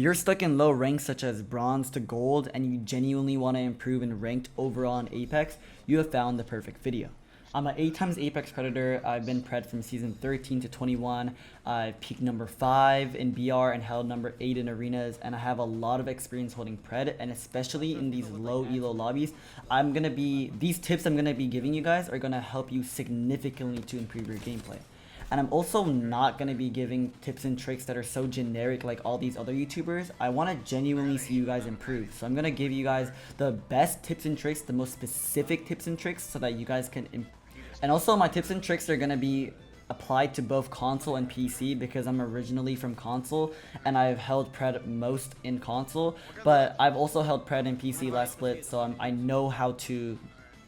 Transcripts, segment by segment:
you're stuck in low ranks such as bronze to gold and you genuinely want to improve in ranked overall on Apex, you have found the perfect video. I'm an 8 times Apex Predator. I've been pred from season 13 to 21. I peaked number 5 in BR and held number 8 in arenas, and I have a lot of experience holding pred, and especially in these low elo lobbies. These tips I'm gonna be giving you guys are gonna help you significantly to improve your gameplay. And I'm also not going to be giving tips and tricks that are so generic like all these other YouTubers. I want to genuinely see you guys improve. So I'm going to give you guys the best tips and tricks, the most specific tips and tricks so that you guys can and also my tips and tricks are going to be applied to both console and PC because I'm originally from console and I've held pred most in console, but I've also held pred in PC last split, so I know how to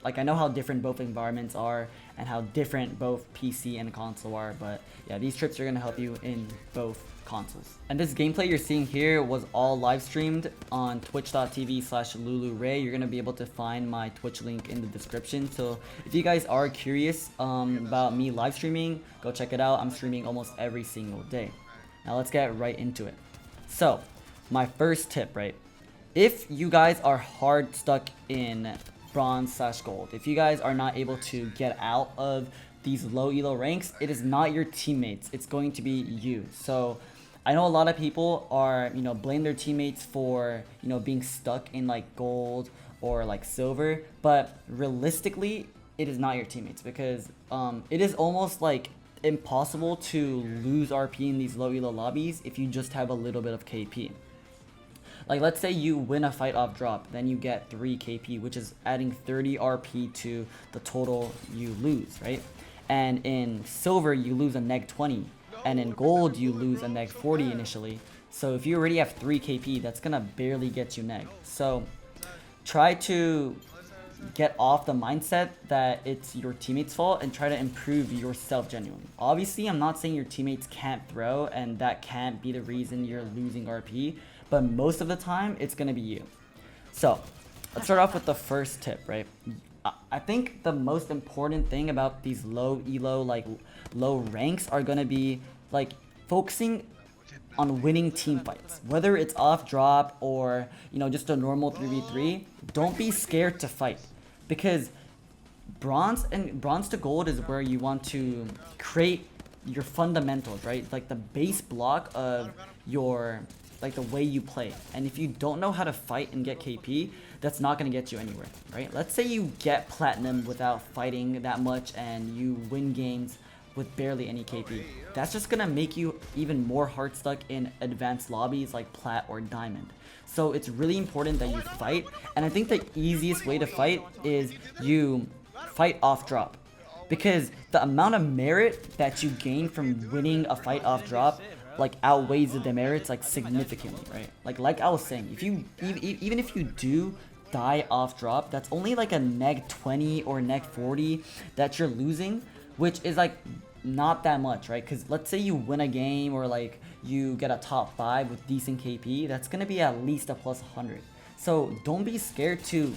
I know how different both environments are and how different both PC and console are, but yeah, these tips are going to help you in both consoles. And this gameplay you're seeing here was all live streamed on twitch.tv/LuluRay. You're going to be able to find my Twitch link in the description. So if you guys are curious about me live streaming, go check it out. I'm streaming almost every single day. Now let's get right into it. So my first tip, right? If you guys are hard stuck in bronze/gold, if you guys are not able to get out of these low elo ranks, it is not your teammates, it's going to be you. So I know a lot of people are, blame their teammates for, being stuck in like gold or like silver, but realistically it is not your teammates because it is almost like impossible to lose RP in these low elo lobbies if you just have a little bit of KP. Like, let's say you win a fight off drop, then you get 3 KP, which is adding 30 RP to the total you lose, right? And in silver, you lose a neg 20, and in gold, you lose a neg 40 initially. So if you already have 3 KP, that's gonna barely get you neg. So try to get off the mindset that it's your teammates' fault and try to improve yourself genuinely. Obviously, I'm not saying your teammates can't throw and that can't be the reason you're losing RP, but most of the time, it's gonna be you. So let's start off with the first tip, right? I think the most important thing about these low elo, like low ranks, are gonna be like focusing on winning team fights, whether it's off drop or just a normal 3v3. Don't be scared to fight, because bronze to gold is where you want to create your fundamentals, right? Like the base block of your the way you play. And if you don't know how to fight and get KP, that's not going to get you anywhere, right? Let's say you get platinum without fighting that much and you win games with barely any KP. That's just going to make you even more hard stuck in advanced lobbies like plat or diamond. So it's really important that you fight, and I think the easiest way to fight is you fight off drop, because the amount of merit that you gain from winning a fight off drop outweighs the demerits significantly, right? Like I was saying, if you even if you do die off drop, that's only like a neg 20 or neg 40 that you're losing, which is not that much, right? Because let's say you win a game or you get a top 5 with decent KP, that's gonna be at least a plus 100. So don't be scared to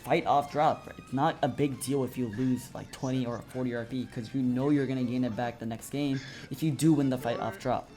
fight off drop, right? It's not a big deal if you lose 20 or 40 RP, because you're gonna gain it back the next game if you do win the fight off drop.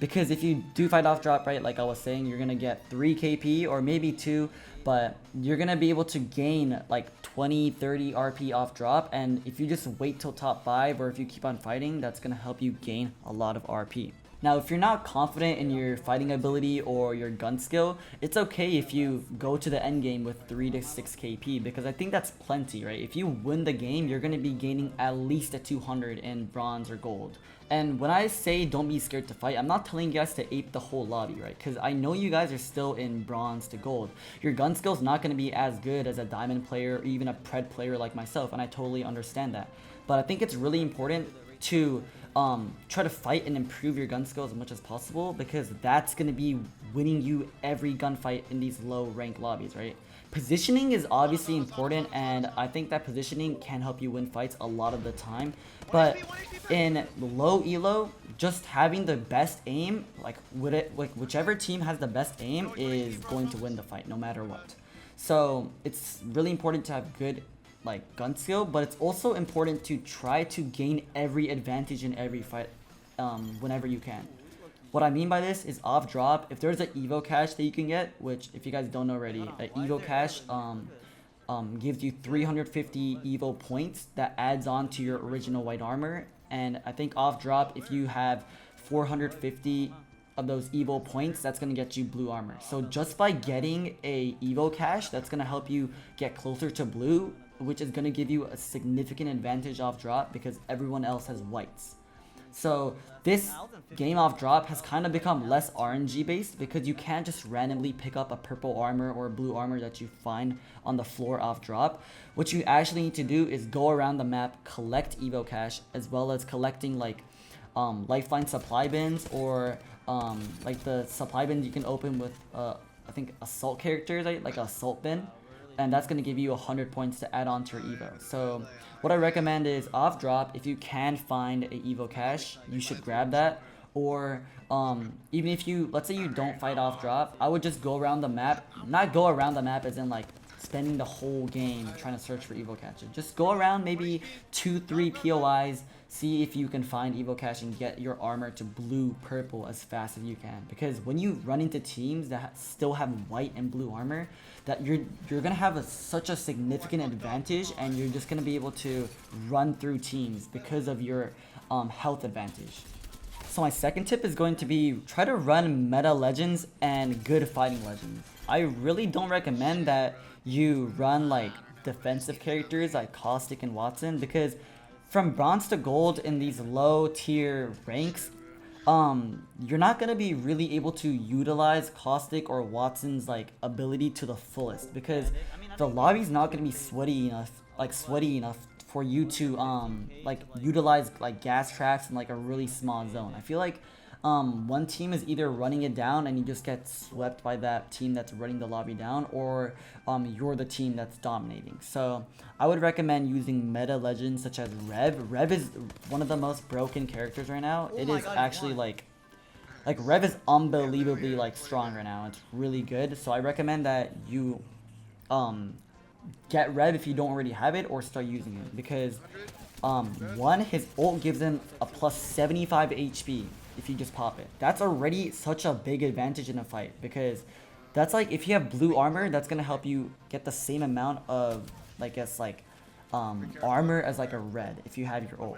Because if you do fight off drop, right, like I was saying, you're gonna get 3 KP or maybe 2, but you're gonna be able to gain 20, 30 RP off drop, and if you just wait till top 5 or if you keep on fighting, that's gonna help you gain a lot of RP. Now, if you're not confident in your fighting ability or your gun skill, it's okay if you go to the end game with 3 to 6 KP, because I think that's plenty, right? If you win the game, you're going to be gaining at least a 200 in bronze or gold. And when I say don't be scared to fight, I'm not telling you guys to ape the whole lobby, right? Because I know you guys are still in bronze to gold. Your gun skill is not going to be as good as a diamond player or even a pred player like myself, and I totally understand that. But I think it's really important to try to fight and improve your gun skill as much as possible, because that's going to be winning you every gunfight in these low rank lobbies, right? Positioning is obviously important, and I think that positioning can help you win fights a lot of the time, but in low elo, just having the best aim, whichever team has the best aim is going to win the fight no matter what. So it's really important to have good gun skill, but it's also important to try to gain every advantage in every fight whenever you can. What I mean by this is off drop. If there's an Evo cache that you can get, which if you guys don't know already, an Evo cache gives you 350 Evo points that adds on to your original white armor. And I think off drop, if you have 450 of those Evo points, that's going to get you blue armor. So just by getting a Evo cache, that's going to help you get closer to blue, which is going to give you a significant advantage off drop because everyone else has whites. So this game off drop has kind of become less RNG based because you can't just randomly pick up a purple armor or blue armor that you find on the floor off drop. What you actually need to do is go around the map, collect Evo cache, as well as collecting like lifeline supply bins or like the supply bins you can open with I think assault characters, like an assault bin, and that's going to give you 100 points to add on to your Evo. So what I recommend is off drop, if you can find a Evo cache, you should grab that. Or even if you, let's say you don't fight off drop, I would just go around the map, not go around the map as in like spending the whole game trying to search for Evo caches. Just go around maybe 2-3 POIs, see if you can find Evo cache and get your armor to blue purple as fast as you can. Because when you run into teams that still have white and blue armor, that you're gonna have such a significant advantage, and you're just gonna be able to run through teams because of your health advantage. So my second tip is going to be try to run meta legends and good fighting legends. I really don't recommend that you run like defensive characters like Caustic and Wattson, because from bronze to gold in these low tier ranks, you're not gonna be really able to utilize Caustic or Wattson's like ability to the fullest, because the lobby's not gonna be sweaty enough for you to like utilize like gas traps in like a really small zone. I feel like one team is either running it down and you just get swept by that team that's running the lobby down, or you're the team that's dominating. So I would recommend using meta legends such as Rev. Rev is one of the most broken characters right now. It is actually like Rev is unbelievably like strong right now. It's really good. So I recommend that you get Rev if you don't already have it, or start using it, because one, his ult gives him a plus 75 HP if you just pop it. That's already such a big advantage in a fight, because that's like if you have blue armor, that's gonna help you get the same amount of armor as like a red if you have your ult.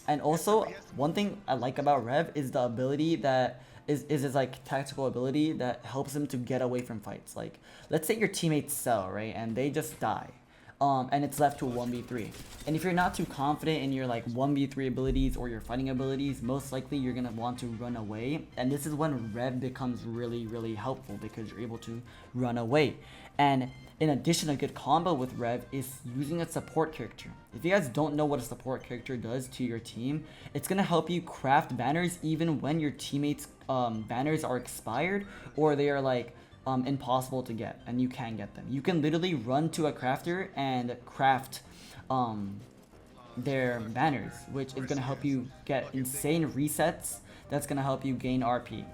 And also one thing I like about Rev is the ability that is his like tactical ability that helps him to get away from fights. Like let's say your teammates sell, right, and they just die. And it's left to a 1v3. And if you're not too confident in your like 1v3 abilities or your fighting abilities, most likely you're gonna want to run away. And this is when Rev becomes really, really helpful, because you're able to run away. And in addition, a good combo with Rev is using a support character. If you guys don't know what a support character does to your team, it's gonna help you craft banners even when your teammates' banners are expired, or they are like impossible to get, and you can get them. You can literally run to a crafter and craft their banners, which is going to help you get insane resets. That's going to help you gain RP.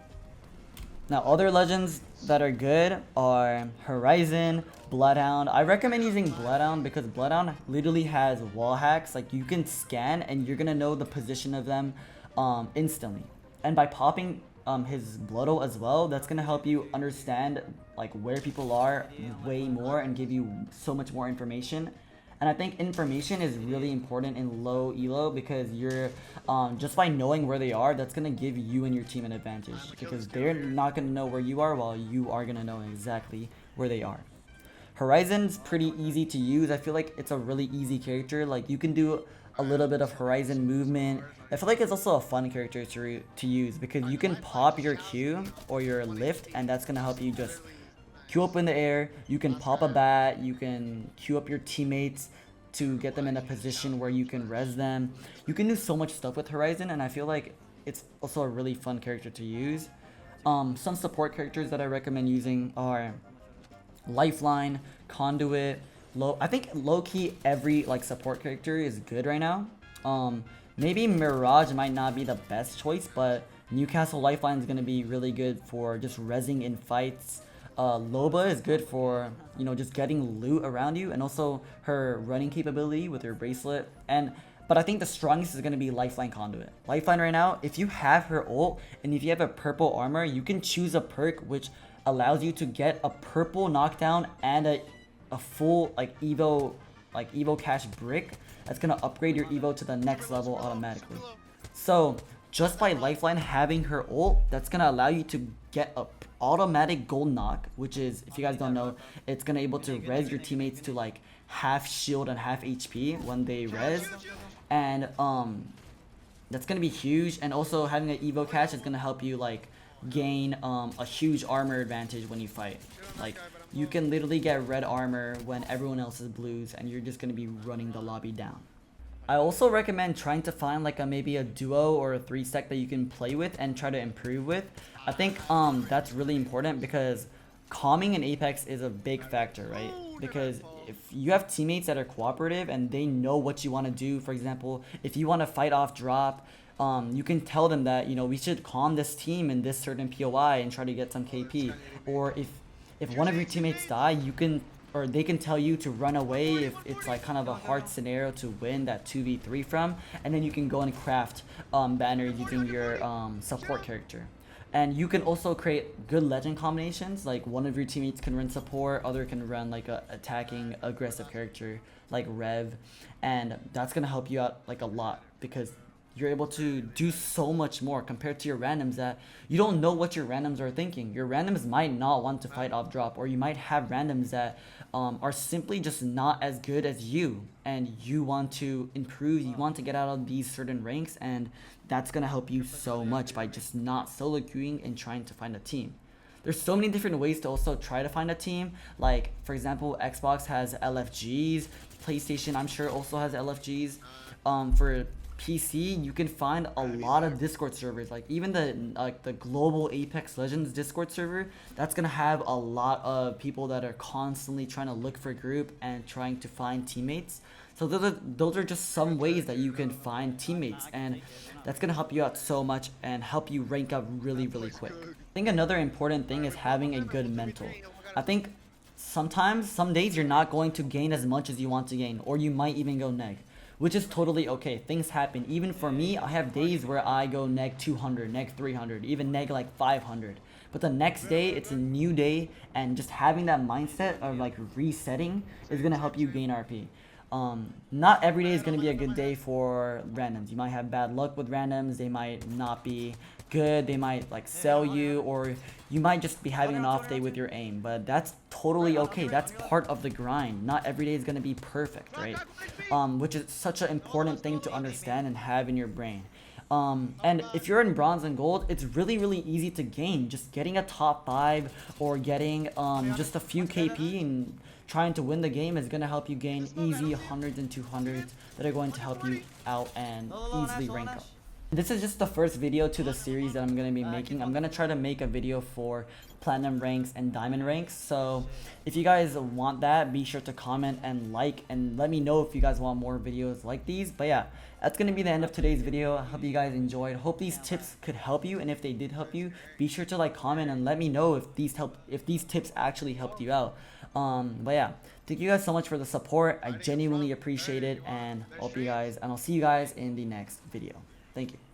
Now other legends that are good are Horizon, Bloodhound. I recommend using Bloodhound because Bloodhound literally has wall hacks. Like you can scan and you're going to know the position of them instantly. And by popping his Bloodo as well, that's gonna help you understand like where people are way more and give you so much more information. And I think information is really important in low elo, because you're just by knowing where they are, that's gonna give you and your team an advantage, because they're not gonna know where you are while you are gonna know exactly where they are. Horizon's pretty easy to use. I feel like it's a really easy character. Like you can do a little bit of Horizon movement. I feel like it's also a fun character to use, because you can pop your Q or your lift, and that's gonna help you just Q up in the air. You can pop a bat, you can Q up your teammates to get them in a position where you can res them. You can do so much stuff with Horizon, and I feel like it's also a really fun character to use. Some support characters that I recommend using are Lifeline, Conduit. I think low-key every like support character is good right now. Maybe Mirage might not be the best choice, but Newcastle Lifeline is going to be really good for just rezzing in fights. Loba is good for, you know, just getting loot around you, and also her running capability with her bracelet. And But I think the strongest is going to be Lifeline Conduit. Lifeline right now, if you have her ult and if you have a purple armor, you can choose a perk which allows you to get a purple knockdown and a full like Evo cash brick that's going to upgrade your Evo to the next level automatically. So just by Lifeline having her ult, that's going to allow you to get a automatic gold knock, which is, if you guys don't know, it's going to able to res your teammates to like half shield and half HP when they res. And that's gonna be huge. And also having an Evo cache is gonna help you like gain a huge armor advantage when you fight. Like you can literally get red armor when everyone else is blues, and you're just gonna be running the lobby down. I also recommend trying to find like maybe a duo or a 3-stack that you can play with and try to improve with. I think that's really important because calming in Apex is a big factor, right? Because if you have teammates that are cooperative and they know what you want to do, for example, if you want to fight off drop, you can tell them that, you know, we should calm this team in this certain POI and try to get some KP. Or if one of your teammates die, you can, or they can tell you to run away if it's like kind of a hard scenario to win that 2v3 from, and then you can go and craft banners using your support character. And you can also create good legend combinations, like one of your teammates can run support, other can run like a attacking aggressive character like Rev, and that's gonna help you out like a lot because you're able to do so much more compared to your randoms that you don't know what your randoms are thinking. Your randoms might not want to fight off drop, or you might have randoms that are simply just not as good as you, and you want to improve, you want to get out of these certain ranks, and that's going to help you so much by just not solo queuing and trying to find a team. There's so many different ways to also try to find a team. Like, for example, Xbox has LFGs, PlayStation I'm sure also has LFGs. For PC, you can find a lot of Discord servers, like even the global Apex Legends Discord server. That's gonna have a lot of people that are constantly trying to look for a group and trying to find teammates. So those are just some ways that you can find teammates, and that's gonna help you out so much and help you rank up really quick. I think another important thing is having a good mental. I think sometimes, some days you're not going to gain as much as you want to gain, or you might even go neg, which is totally okay. Things happen. Even for me, I have days where I go neg 200, neg 300, even neg like 500. But the next day, it's a new day, and just having that mindset of like resetting is gonna help you gain RP. Not every day is gonna be a good day for randoms. You might have bad luck with randoms. They might not be good. They might like sell you, or you might just be having an off day with your aim. But that's totally okay. That's part of the grind. Not every day is gonna be perfect, right? Which is such an important thing to understand and have in your brain. And if you're in bronze and gold, it's really easy to gain. Just getting a top 5 or getting just a few KP and trying to win the game is going to help you gain easy 100s and 200s that are going to help you out and easily rank up. This is just the first video to the series that I'm going to be making. I'm going to try to make a video for platinum ranks and diamond ranks. So if you guys want that, be sure to comment and like, and let me know if you guys want more videos like these. But yeah, that's going to be the end of today's video. I hope you guys enjoyed. Hope these tips could help you, and if they did help you, be sure to like, comment, and let me know if these tips actually helped you out. But yeah, thank you guys so much for the support. I genuinely appreciate it, and I'll see you guys in the next video. Thank you.